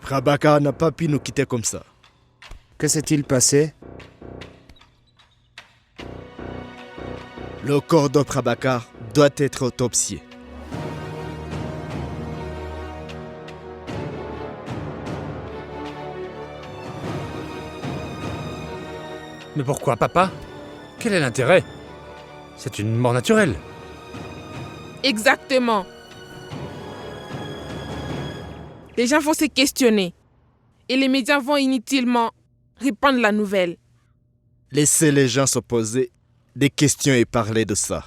Prabhakar n'a pas pu nous quitter comme ça. Que s'est-il passé? Le corps de Prabhakar doit être autopsié. Mais pourquoi, papa? Quel est l'intérêt? C'est une mort naturelle. Exactement. Les gens vont se questionner. Et les médias vont inutilement répandre la nouvelle. Laissez les gens se poser des questions et parler de ça.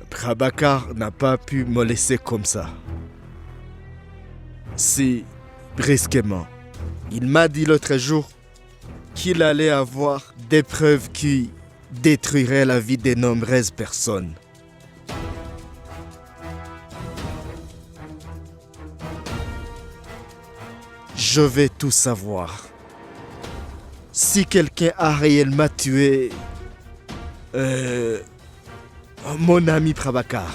Prabhakar n'a pas pu me laisser comme ça. Si, brusquement, il m'a dit l'autre jour qu'il allait avoir des preuves qui détruiraient la vie de nombreuses personnes. Je vais tout savoir. Si quelqu'un a réellement tué mon ami Prabhakar.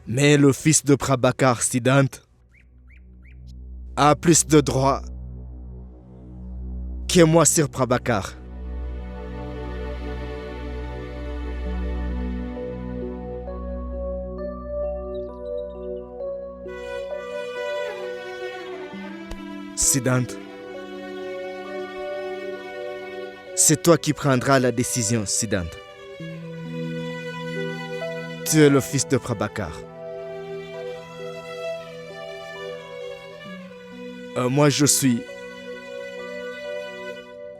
Mais le fils de Prabhakar, Siddhant, a plus de droits que moi sur Prabhakar. Siddhant, c'est toi qui prendras la décision, Siddhant. Tu es le fils de Prabhakar. Moi, je suis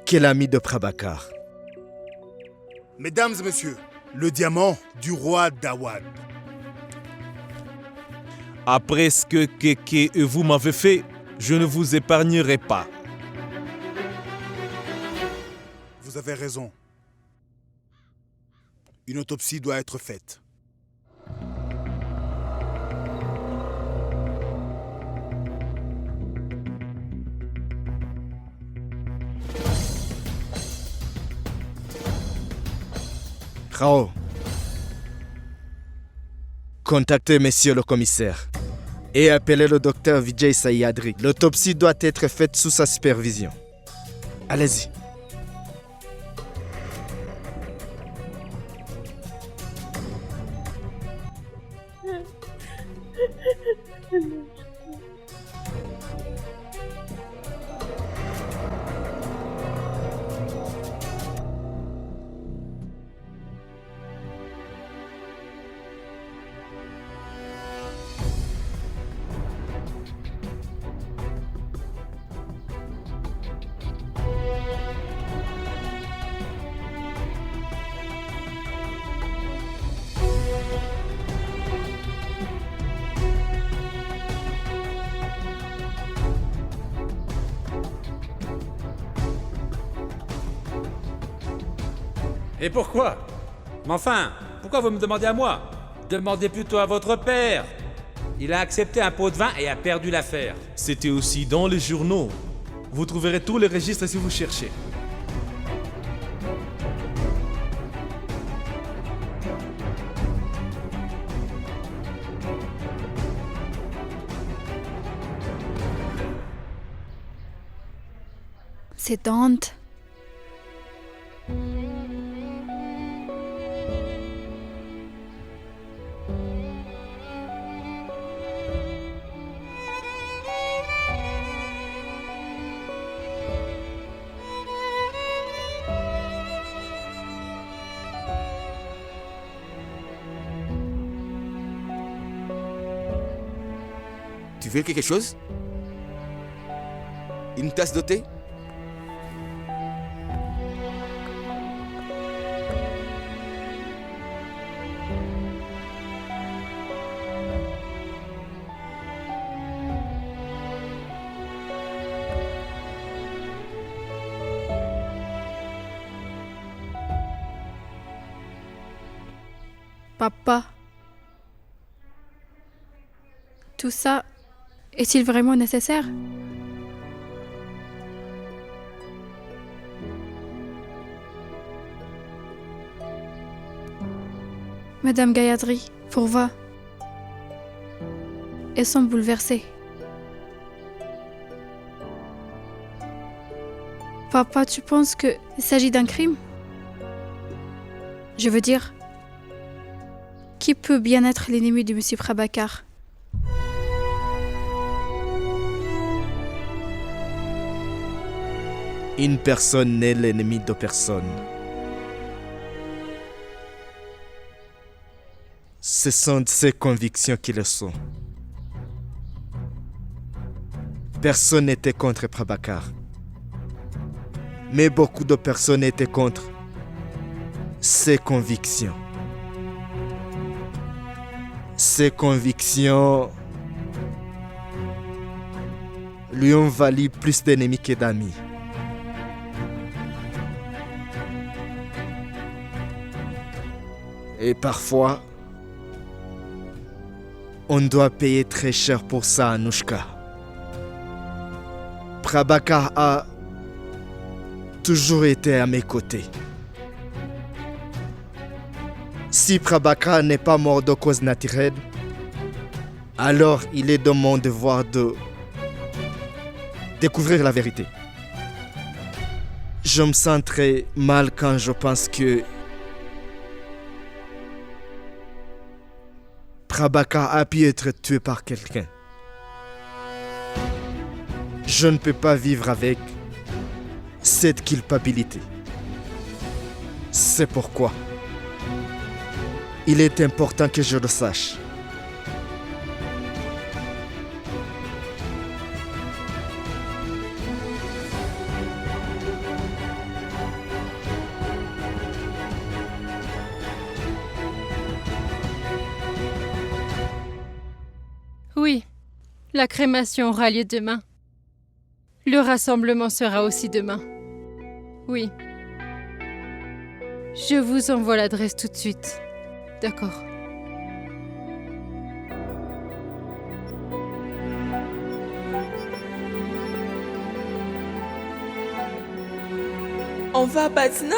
que l'ami de Prabhakar. Mesdames et messieurs, le diamant du roi d'Awad. Après ce que Keke et vous m'avez fait, je ne vous épargnerai pas. Vous avez raison. Une autopsie doit être faite. Rao, contactez monsieur le commissaire et appelez le docteur Vijay Sayadri. L'autopsie doit être faite sous sa supervision. Allez-y. Et pourquoi? Mais enfin, pourquoi vous me demandez à moi? Demandez plutôt à votre père. Il a accepté un pot de vin et a perdu l'affaire. C'était aussi dans les journaux. Vous trouverez tous les registres si vous cherchez. C'est Dante. Tu veux quelque chose? Une tasse de thé? Papa. Tout ça, est-il vraiment nécessaire? Madame Gayatri, Purva, elles sont bouleversées. Papa, tu penses qu'il s'agit d'un crime? Je veux dire, qui peut bien être l'ennemi de Monsieur Prabhakar? Une personne n'est l'ennemi de personne. Ce sont ses convictions qui le sont. Personne n'était contre Prabhakar. Mais beaucoup de personnes étaient contre ses convictions. Ses convictions lui ont valu plus d'ennemis que d'amis. Et parfois, on doit payer très cher pour ça, Anushka. Prabhakar a toujours été à mes côtés. Si Prabhakar n'est pas mort de cause naturelle, alors il est de mon devoir de découvrir la vérité. Je me sens très mal quand je pense que Prabhakar a pu être tué par quelqu'un. Je ne peux pas vivre avec cette culpabilité. C'est pourquoi il est important que je le sache. Oui, la crémation aura lieu demain. Le rassemblement sera aussi demain. Oui. Je vous envoie l'adresse tout de suite. D'accord. On va à Patna?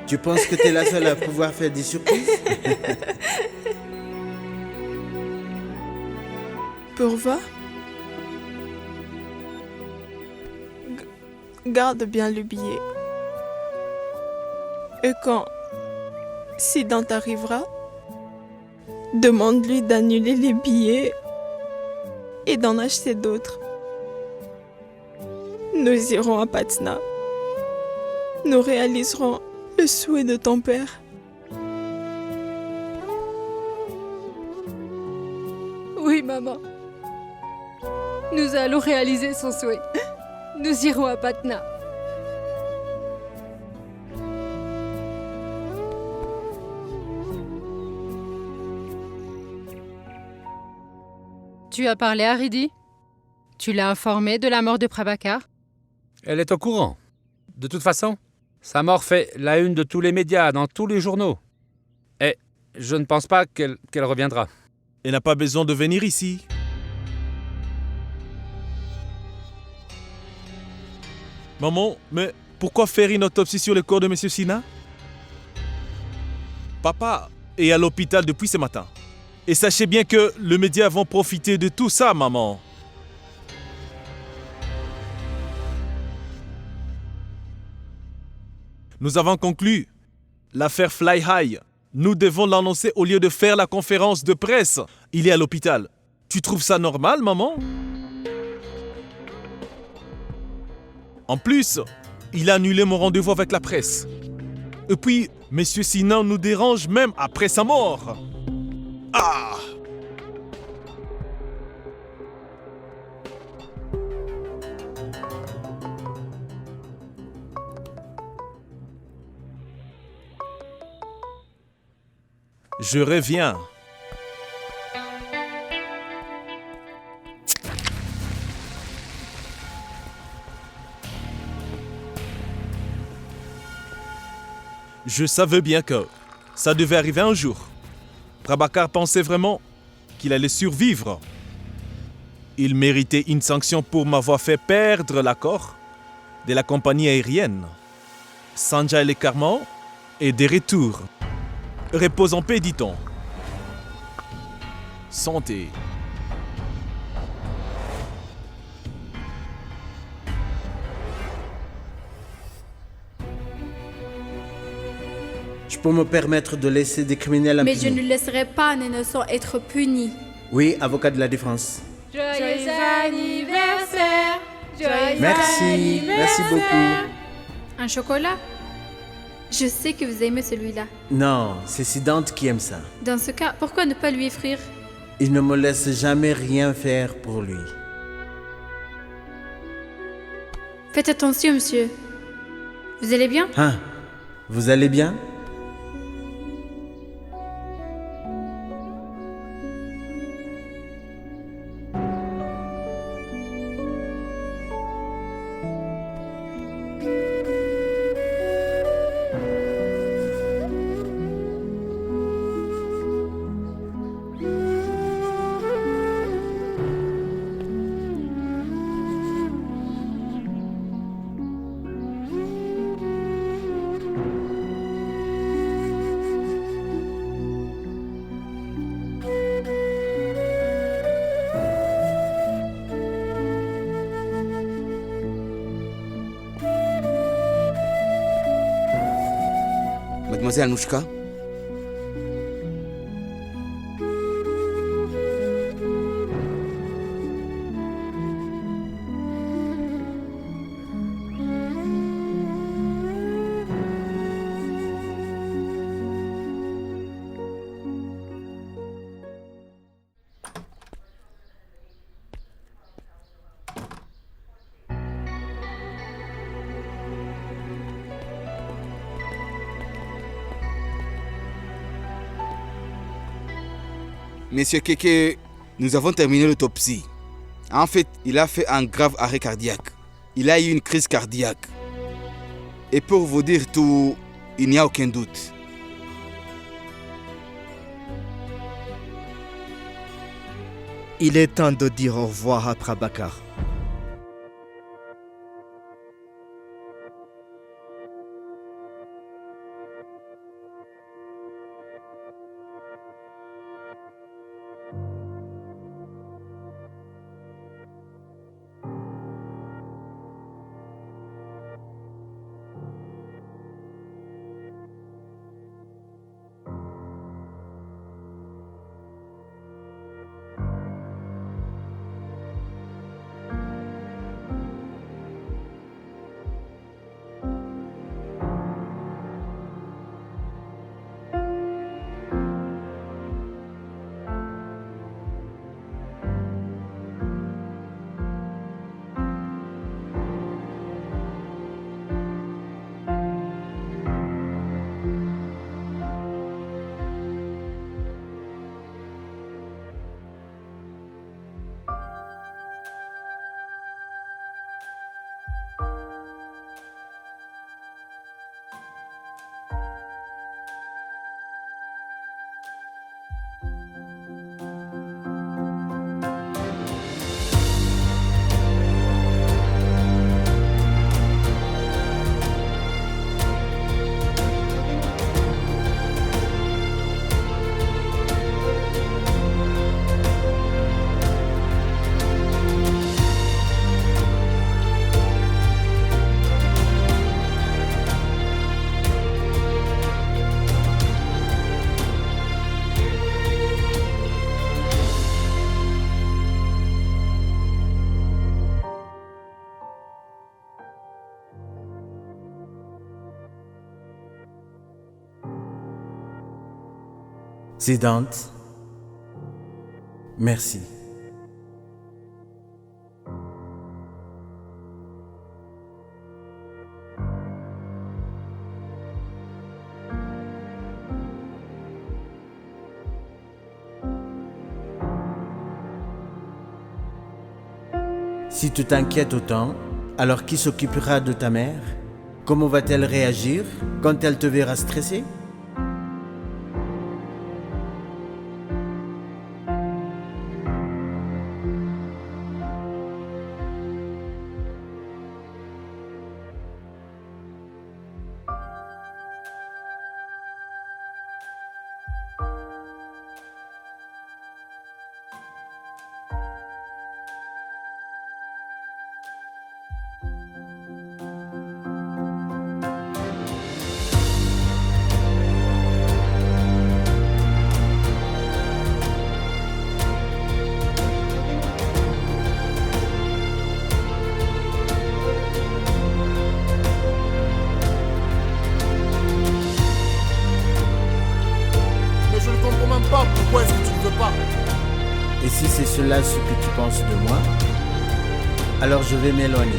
Tu penses que t'es la seule à pouvoir faire des surprises? Purva? Garde bien le billet. Et quand Siddhant arrivera, demande-lui d'annuler les billets et d'en acheter d'autres. Nous irons à Patna. Nous réaliserons le souhait de ton père. Oui, maman. Nous allons réaliser son souhait. Nous irons à Patna. Tu as parlé à Riddhi? Tu l'as informé de la mort de Prabhakar? Elle est au courant. De toute façon, sa mort fait la une de tous les médias, dans tous les journaux. Et je ne pense pas qu'elle reviendra. Elle n'a pas besoin de venir ici. Maman, mais pourquoi faire une autopsie sur le corps de M. Sinha? Papa est à l'hôpital depuis ce matin. Et sachez bien que les médias vont profiter de tout ça, maman. Nous avons conclu l'affaire Fly High. Nous devons l'annoncer au lieu de faire la conférence de presse. Il est à l'hôpital. Tu trouves ça normal, maman? En plus, il a annulé mon rendez-vous avec la presse. Et puis, M. Sinha nous dérange même après sa mort. Ah! Je reviens. Je savais bien que ça devait arriver un jour. Prabhakar pensait vraiment qu'il allait survivre. Il méritait une sanction pour m'avoir fait perdre l'accord de la compagnie aérienne. Sanjay Le Karman est de retour. Repose en paix, dit-on. Santé. Je peux me permettre de laisser des criminels Mais impunis. je ne laisserai pas un innocent être puni. Oui, avocat de la défense. Joyeux anniversaire. Joyeux Merci, merci beaucoup. Un chocolat? Je sais que vous aimez celui-là. Non, c'est Sidante qui aime ça. Dans ce cas, pourquoi ne pas lui offrir? Il ne me laisse jamais rien faire pour lui. Faites attention, monsieur. Vous allez bien? Hein? Vous allez bien? Mademoiselle Anouchka? Monsieur Keke, nous avons terminé l'autopsie. En fait, il a fait un grave arrêt cardiaque. Il a eu une crise cardiaque. Et pour vous dire tout, il n'y a aucun doute. Il est temps de dire au revoir à Prabhakar. Sidante, merci. Si tu t'inquiètes autant, alors qui s'occupera de ta mère? Comment va-t-elle réagir quand elle te verra stressé? Et si c'est cela ce que tu penses de moi, alors je vais m'éloigner.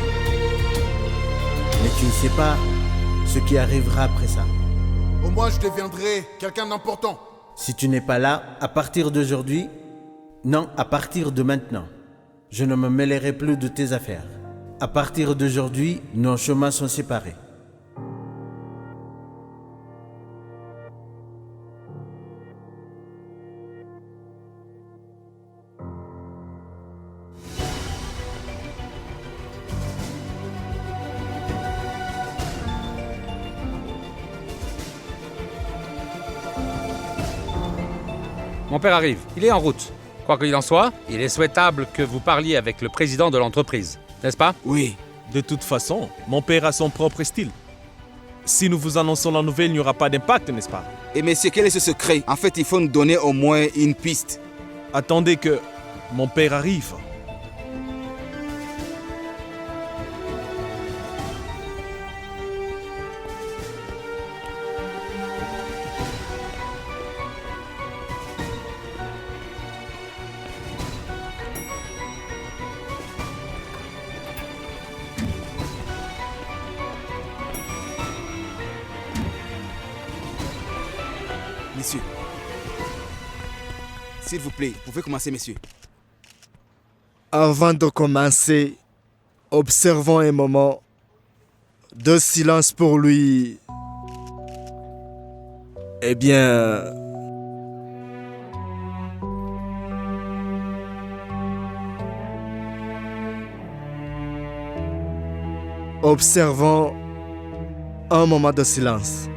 Mais tu ne sais pas ce qui arrivera après ça. Au moins, je deviendrai quelqu'un d'important. Si tu n'es pas là, à partir d'aujourd'hui, non, à partir de maintenant, je ne me mêlerai plus de tes affaires. À partir d'aujourd'hui, nos chemins sont séparés. Mon père arrive, il est en route. Quoi qu'il en soit, il est souhaitable que vous parliez avec le président de l'entreprise, n'est-ce pas? Oui. De toute façon, mon père a son propre style. Si nous vous annonçons la nouvelle, il n'y aura pas d'impact, n'est-ce pas? Et monsieur, quel est ce secret? En fait, il faut nous donner au moins une piste. Attendez que mon père arrive. Messieurs. S'il vous plaît, vous pouvez commencer, messieurs. Avant de commencer, observons un moment de silence pour lui. Eh bien... Observons un moment de silence.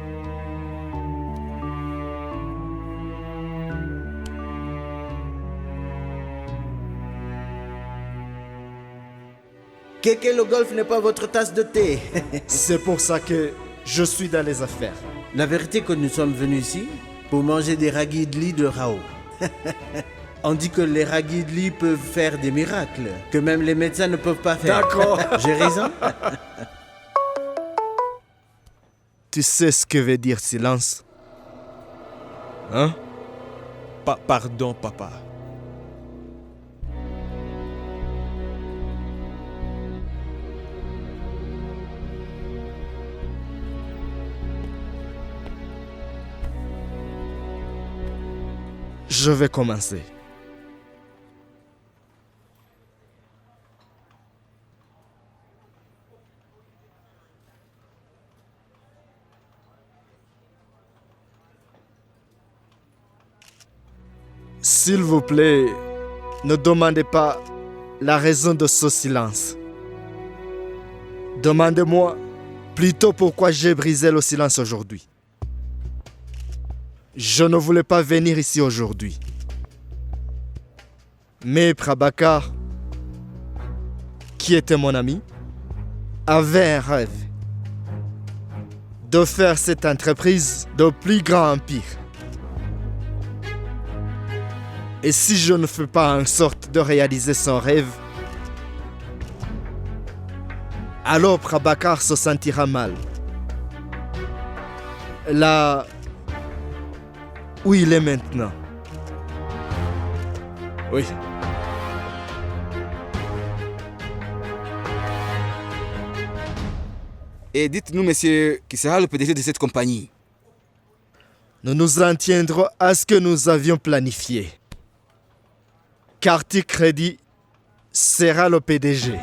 Kéké, le golf n'est pas votre tasse de thé. C'est pour ça que je suis dans les affaires. La vérité est que nous sommes venus ici pour manger des ragidli de Rao. On dit que les ragidli peuvent faire des miracles, que même les médecins ne peuvent pas faire. D'accord. J'ai raison? Tu sais ce que veut dire silence? Hein? Pardon, papa. Je vais commencer. S'il vous plaît, ne demandez pas la raison de ce silence. Demandez-moi plutôt pourquoi j'ai brisé le silence aujourd'hui. Je ne voulais pas venir ici aujourd'hui. Mais Prabhakar, qui était mon ami, avait un rêve de faire cette entreprise de plus grand empire. Et si je ne fais pas en sorte de réaliser son rêve, alors Prabhakar se sentira mal. Là où il est maintenant. Oui. Et dites-nous, monsieur, qui sera le PDG de cette compagnie? Nous nous en tiendrons à ce que nous avions planifié. Kartik Reddy sera le PDG.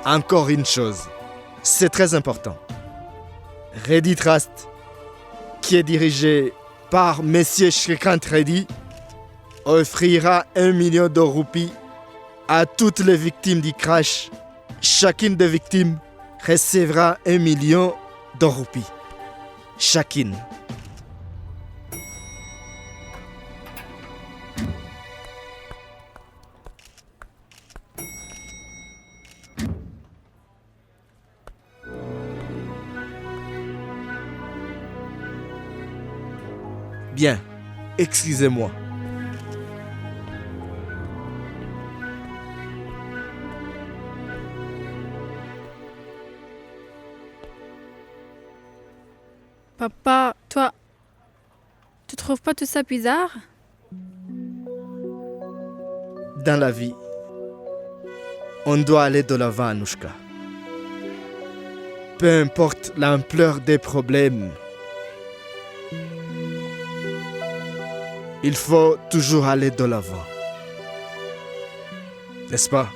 Encore une chose, c'est très important. Reddy Trust, qui est dirigé par M. Shrikant Reddy, offrira 1 million de roupies à toutes les victimes du crash. Chacune des victimes recevra 1 million de roupies. Chacune. Bien, excusez-moi. Papa, toi, tu trouves pas tout ça bizarre? Dans la vie, on doit aller de l'avant, Anushka. Peu importe l'ampleur des problèmes, il faut toujours aller de l'avant. N'est-ce pas?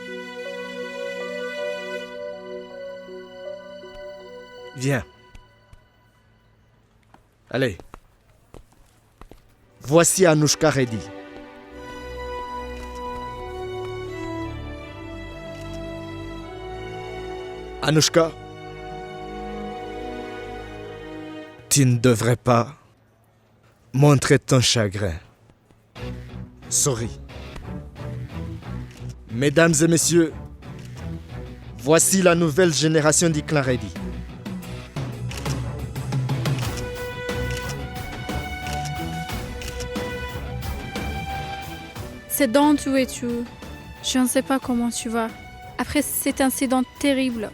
Viens. Allez. Voici Anushka Reddy. Anushka, tu ne devrais pas montrer ton chagrin. Sorry. Mesdames et messieurs, voici la nouvelle génération du clan Reddy. C'est donc où es-tu? Je ne sais pas comment tu vas. Après cet incident terrible.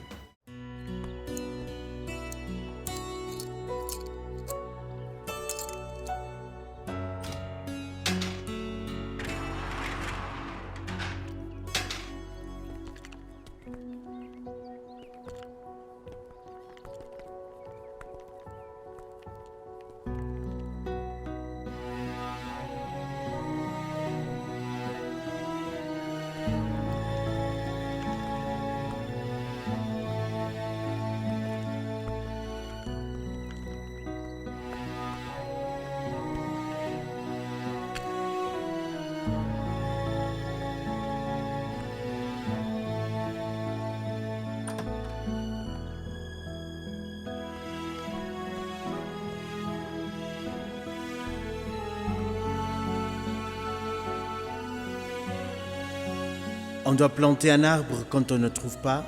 On doit planter un arbre quand on ne trouve pas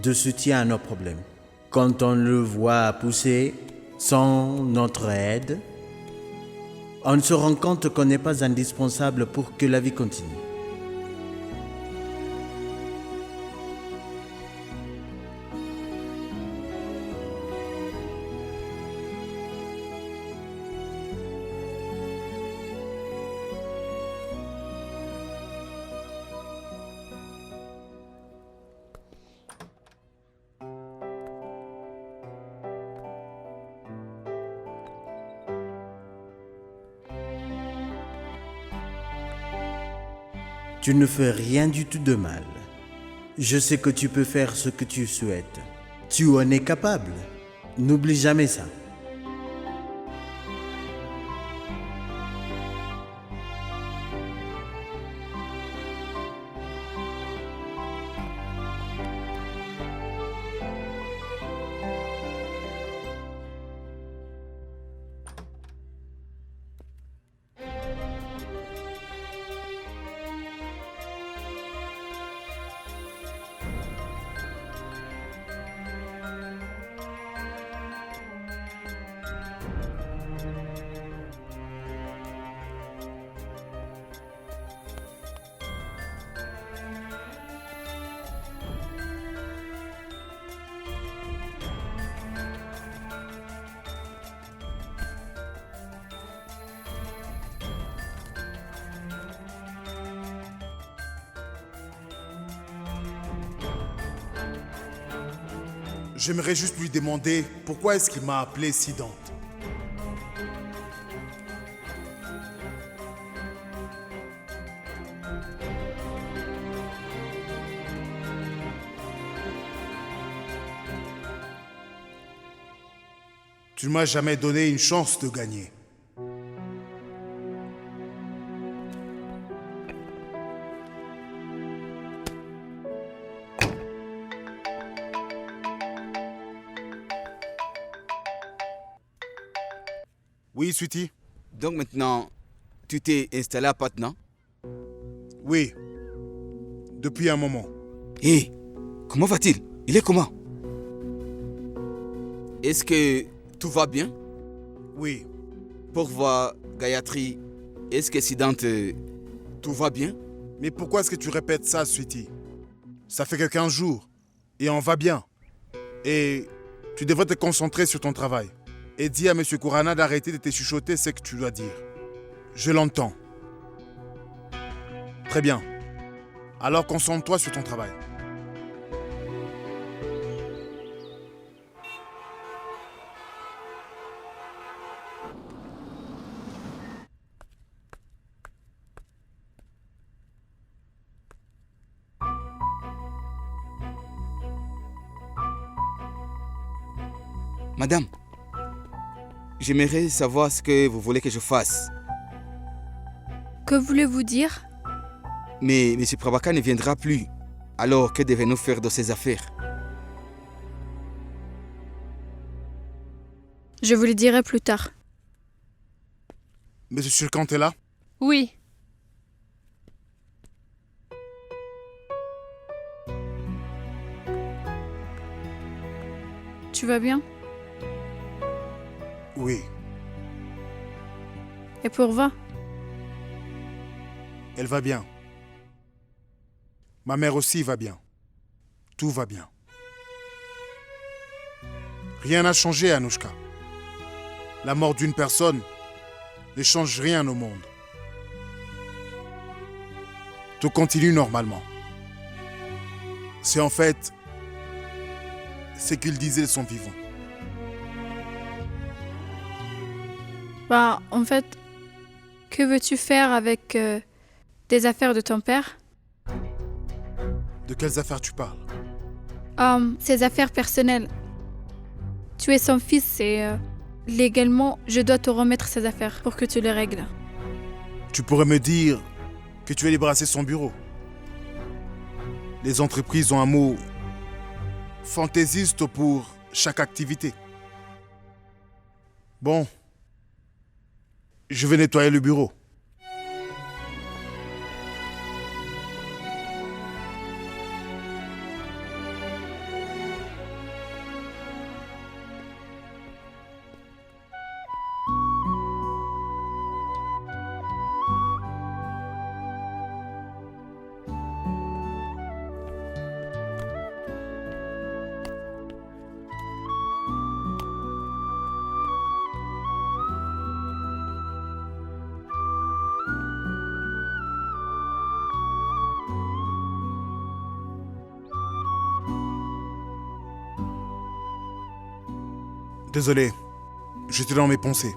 de soutien à nos problèmes. Quand on le voit pousser sans notre aide, on se rend compte qu'on n'est pas indispensable pour que la vie continue. Tu ne fais rien du tout de mal. Je sais que tu peux faire ce que tu souhaites. Tu en es capable. N'oublie jamais ça. J'aimerais juste lui demander pourquoi est-ce qu'il m'a appelé Sidante. Tu ne m'as jamais donné une chance de gagner. Oui, Sweetie. Donc maintenant, tu t'es installé à Patna? Oui. Depuis un moment. Hé, comment va-t-il? Il est comment? Est-ce que tout va bien? Oui. Pour voir Gayatri, est-ce que Sidante, tout va bien? Mais pourquoi est-ce que tu répètes ça, Sweetie? Ça fait que 15 jours. Et on va bien. Et tu devrais te concentrer sur ton travail. Et dis à M. Kurana d'arrêter de te chuchoter ce que tu dois dire. Je l'entends. Très bien. Alors concentre-toi sur ton travail. Madame, j'aimerais savoir ce que vous voulez que je fasse. Que voulez-vous dire? Mais M. Prabhakar ne viendra plus. Alors, que devons-nous faire de ces affaires? Je vous le dirai plus tard. Monsieur Shirkant est là? Oui. Tu vas bien? Oui. Et Pourva? Elle va bien. Ma mère aussi va bien. Tout va bien. Rien n'a changé, Anouchka. La mort d'une personne ne change rien au monde. Tout continue normalement. C'est en fait ce qu'ils disaient de son vivant. Bah, en fait, que veux-tu faire avec des affaires de ton père? De quelles affaires tu parles? Ses affaires personnelles. Tu es son fils et légalement, je dois te remettre ses affaires pour que tu les règles. Tu pourrais me dire que tu veux débarrasser son bureau. Les entreprises ont un mot fantaisiste pour chaque activité. Bon, je vais nettoyer le bureau. Désolé, j'étais dans mes pensées.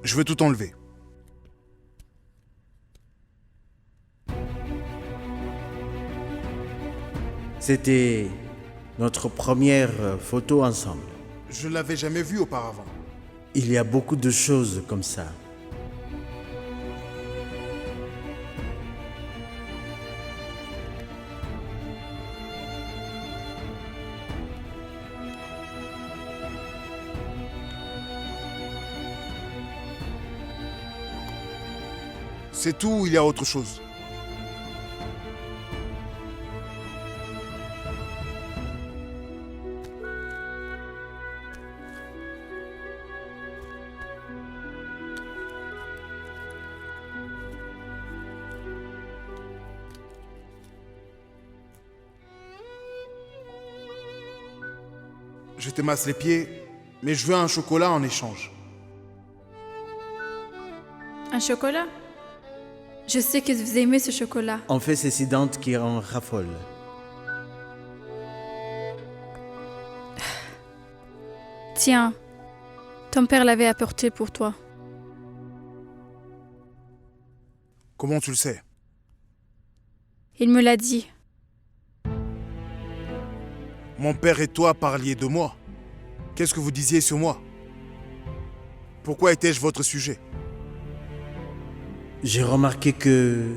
Je veux tout enlever. C'était notre première photo ensemble. Je ne l'avais jamais vu auparavant. Il y a beaucoup de choses comme ça. C'est tout ou il y a autre chose? Je te masse les pieds, mais je veux un chocolat en échange. Un chocolat? Je sais que vous aimez ce chocolat. On fait ces incidentes qui en raffolent. Tiens, ton père l'avait apporté pour toi. Comment tu le sais? Il me l'a dit. Mon père et toi parliez de moi. Qu'est-ce que vous disiez sur moi? Pourquoi étais-je votre sujet? J'ai remarqué que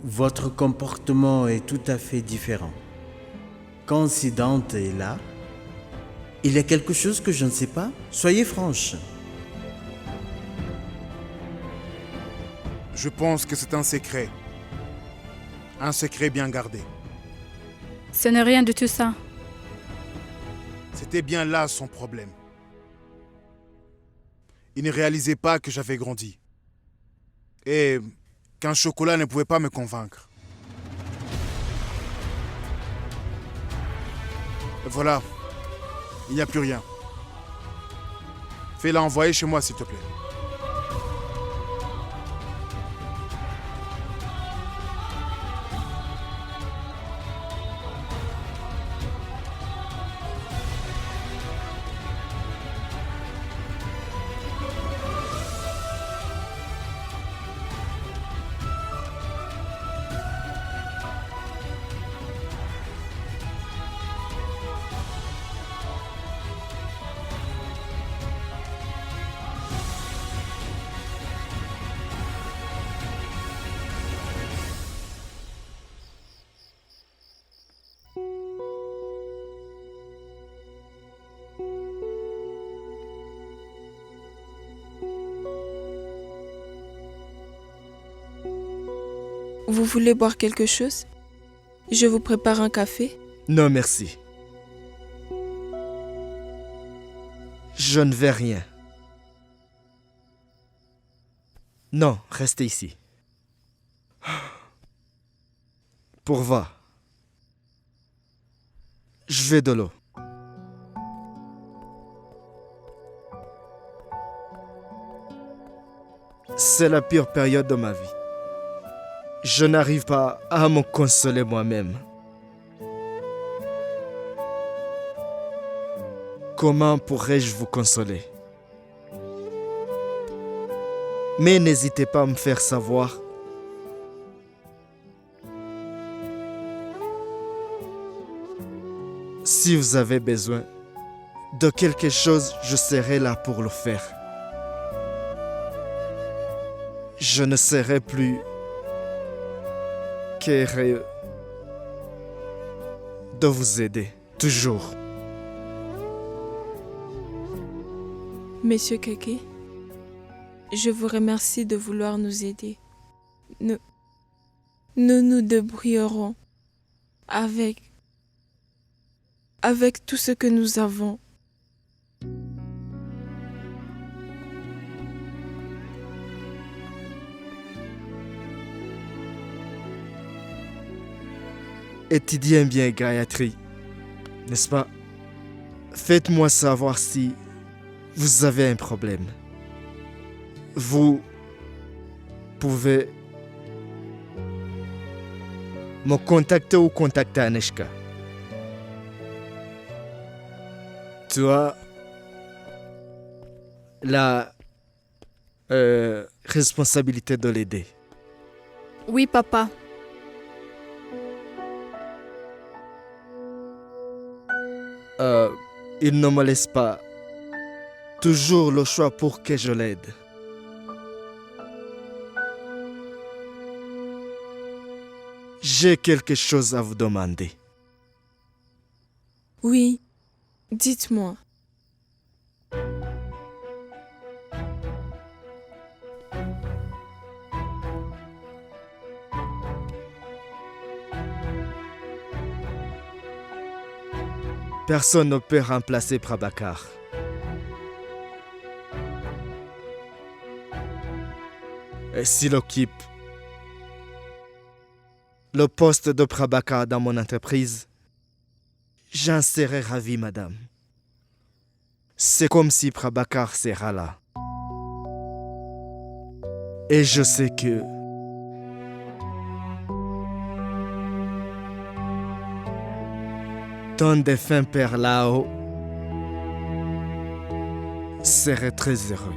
votre comportement est tout à fait différent. Quand Sidante est là, il y a quelque chose que je ne sais pas. Soyez franche. Je pense que c'est un secret. Un secret bien gardé. Ce n'est rien de tout ça. C'était bien là son problème. Il ne réalisait pas que j'avais grandi. Et qu'un chocolat ne pouvait pas me convaincre. Et voilà. Il n'y a plus rien. Fais-la envoyer chez moi, s'il te plaît. Vous voulez boire quelque chose? Je vous prépare un café? Non, merci. Je ne vais rien. Non, restez ici. Pourva. Je vais de l'eau. C'est la pire période de ma vie. Je n'arrive pas à me consoler moi-même. Comment pourrais-je vous consoler? Mais n'hésitez pas à me faire savoir. Si vous avez besoin de quelque chose, je serai là pour le faire. Je ne serai plus qu'heureux de vous aider, toujours. Monsieur Keke, je vous remercie de vouloir nous aider. Nous nous débrouillerons avec tout ce que nous avons. Étudiez bien Gayatri, n'est-ce pas? Faites-moi savoir si vous avez un problème. Vous pouvez me contacter ou contacter Anishka. Tu as la responsabilité de l'aider. Oui, papa. Il ne me laisse pas toujours le choix pour que je l'aide. J'ai quelque chose à vous demander. Oui, dites-moi. Personne ne peut remplacer Prabhakar. Et s'il occupe le poste de Prabhakar dans mon entreprise, j'en serais ravi, madame. C'est comme si Prabhakar sera là. Et je sais que ton défunt père là-haut serait très heureux.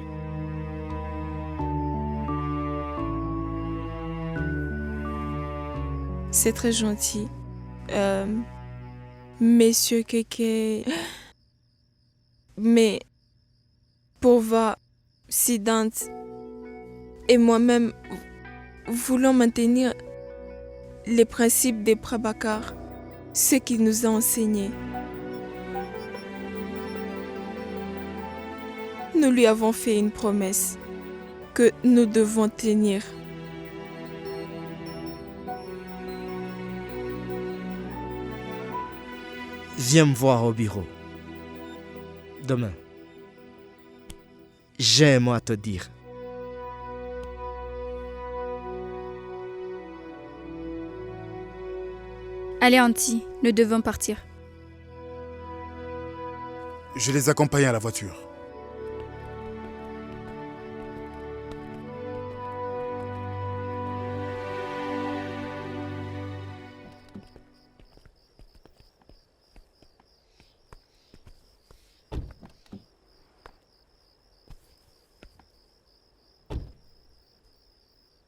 C'est très gentil. Messieurs Keke... Mais Pourva, Siddhant et moi-même voulons maintenir les principes des Prabhakar, ce qu'il nous a enseigné. Nous lui avons fait une promesse que nous devons tenir. Viens me voir au bureau. Demain. J'ai un mot à te dire. Allez, Auntie, nous devons partir. Je les accompagne à la voiture.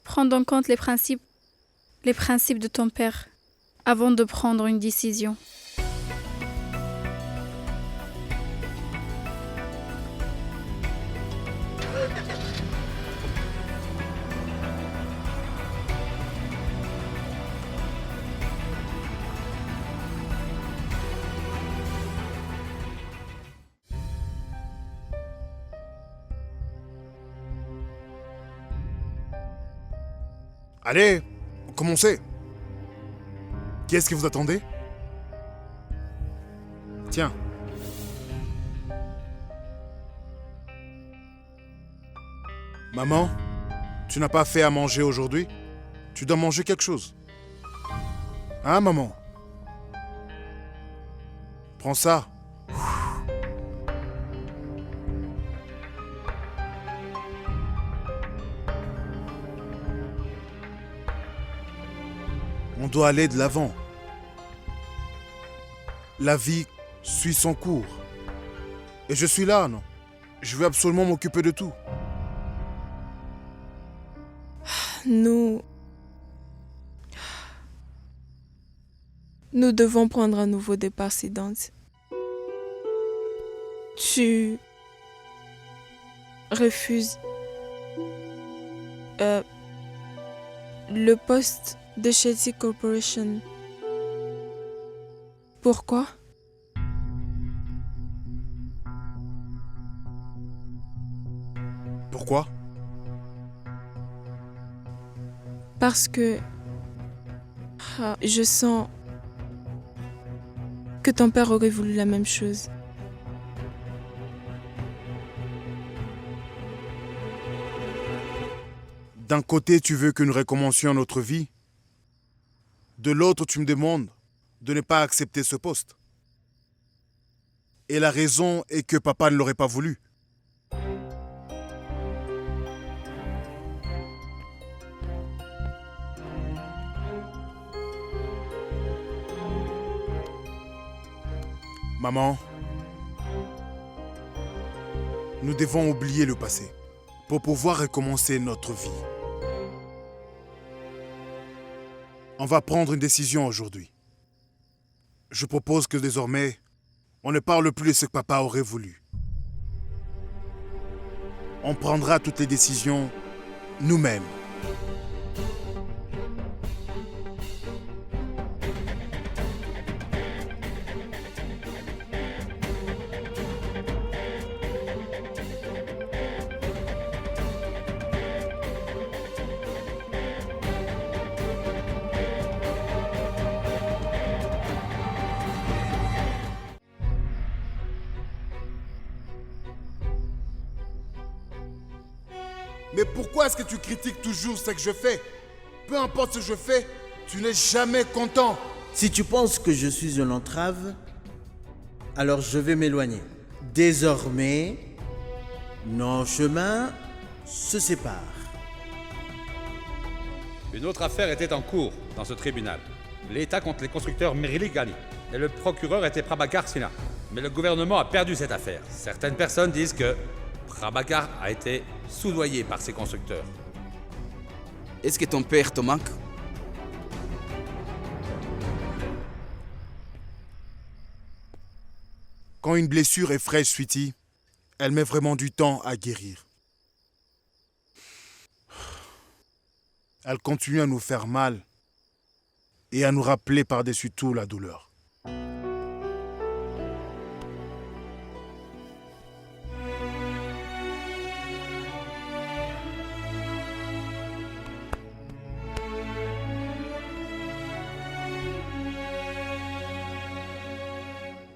Prends en compte les principes de ton père avant de prendre une décision. Allez, Commencez. Qui est-ce que vous attendez? Tiens. Maman, tu n'as pas fait à manger aujourd'hui? Tu dois manger quelque chose. Hein, maman? Prends ça. On doit aller de l'avant. La vie suit son cours. Et je suis là, non? Je veux absolument m'occuper de tout. Nous devons prendre un nouveau départ, Siddhant. Tu refuses le poste de Shetty Corporation. Pourquoi? Pourquoi? Parce que je sens que ton père aurait voulu la même chose. D'un côté, tu veux que nous recommencions notre vie. De l'autre, tu me demandes de ne pas accepter ce poste. Et la raison est que papa ne l'aurait pas voulu. Maman, nous devons oublier le passé pour pouvoir recommencer notre vie. On va prendre une décision aujourd'hui. Je propose que désormais, on ne parle plus de ce que papa aurait voulu. On prendra toutes les décisions nous-mêmes. Mais pourquoi est-ce que tu critiques toujours ce que je fais? Peu importe ce que je fais, tu n'es jamais content. Si tu penses que je suis une entrave, alors je vais m'éloigner. Désormais, nos chemins se séparent. Une autre affaire était en cours dans ce tribunal. L'État contre les constructeurs Merili Ghani. Et le procureur était Prabhakar Sinha. Mais le gouvernement a perdu cette affaire. Certaines personnes disent que Prabhakar a été soudoyé par ces constructeurs. Est-ce que ton père te manque? Quand une blessure est fraîche, Sweetie, elle met vraiment du temps à guérir. Elle continue à nous faire mal et à nous rappeler par-dessus tout la douleur.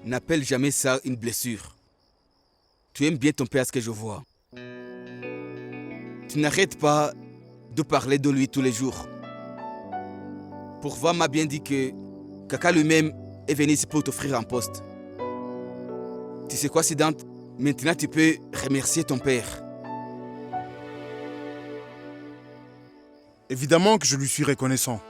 N'appelle jamais ça une blessure. Tu aimes bien ton père, à ce que je vois. Tu n'arrêtes pas de parler de lui tous les jours. Pourvoir m'a bien dit que Kaka lui-même est venu ici pour t'offrir un poste. Tu sais quoi, Siddhant? Maintenant, tu peux remercier ton père. Évidemment que je lui suis reconnaissant.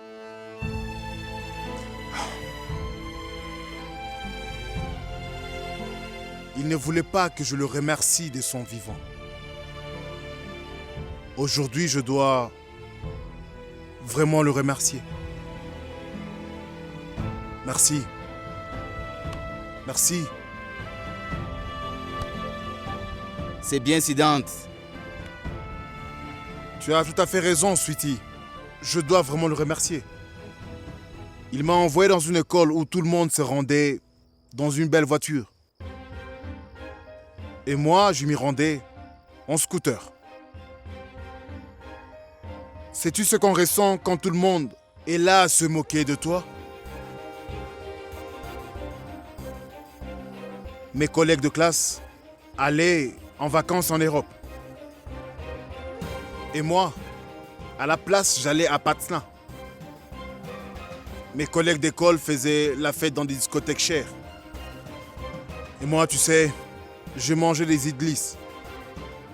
Il ne voulait pas que je le remercie de son vivant. Aujourd'hui, je dois vraiment le remercier. Merci. Merci. C'est bien, Siddhant. Tu as tout à fait raison, Sweetie. Je dois vraiment le remercier. Il m'a envoyé dans une école où tout le monde se rendait dans une belle voiture. Et moi, je m'y rendais en scooter. Sais-tu ce qu'on ressent quand tout le monde Et là, à se moquer de toi? Mes collègues de classe allaient en vacances en Europe. Et moi, à la place, j'allais à Patna. Mes collègues d'école faisaient la fête dans des discothèques chères. Et moi, tu sais, je mangeais des idlis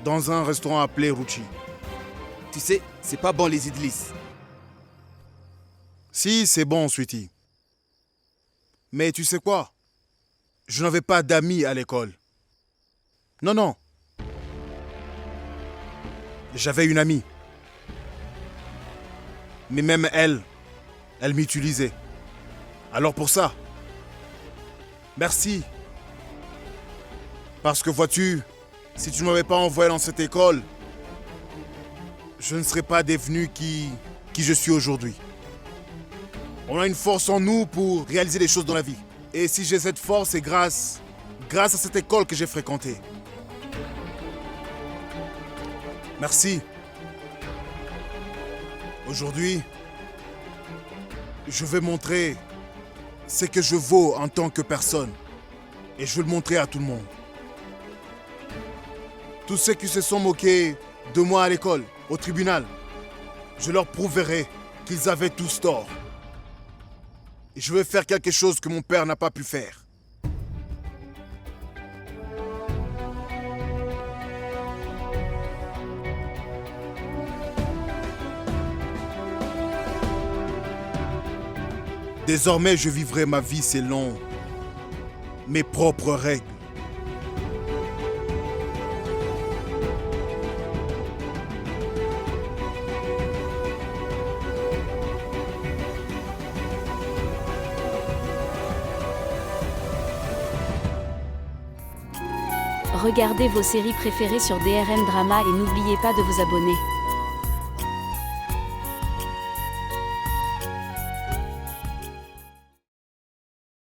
dans un restaurant appelé Ruchi. Tu sais, c'est pas bon les idlis. Si, c'est bon, sweetie. Mais tu sais quoi? Je n'avais pas d'amis à l'école. Non, non. J'avais une amie. Mais même elle m'utilisait. Alors pour ça, merci. Parce que vois-tu, si tu ne m'avais pas envoyé dans cette école, je ne serais pas devenu qui je suis aujourd'hui. On a une force en nous pour réaliser les choses dans la vie. Et si j'ai cette force, c'est grâce à cette école que j'ai fréquentée. Merci. Aujourd'hui, je vais montrer ce que je vaux en tant que personne. Et je vais le montrer à tout le monde. Tous ceux qui se sont moqués de moi à l'école, au tribunal, je leur prouverai qu'ils avaient tous tort. Et je vais faire quelque chose que mon père n'a pas pu faire. Désormais, je vivrai ma vie selon mes propres règles. Regardez vos séries préférées sur DRM Drama et n'oubliez pas de vous abonner.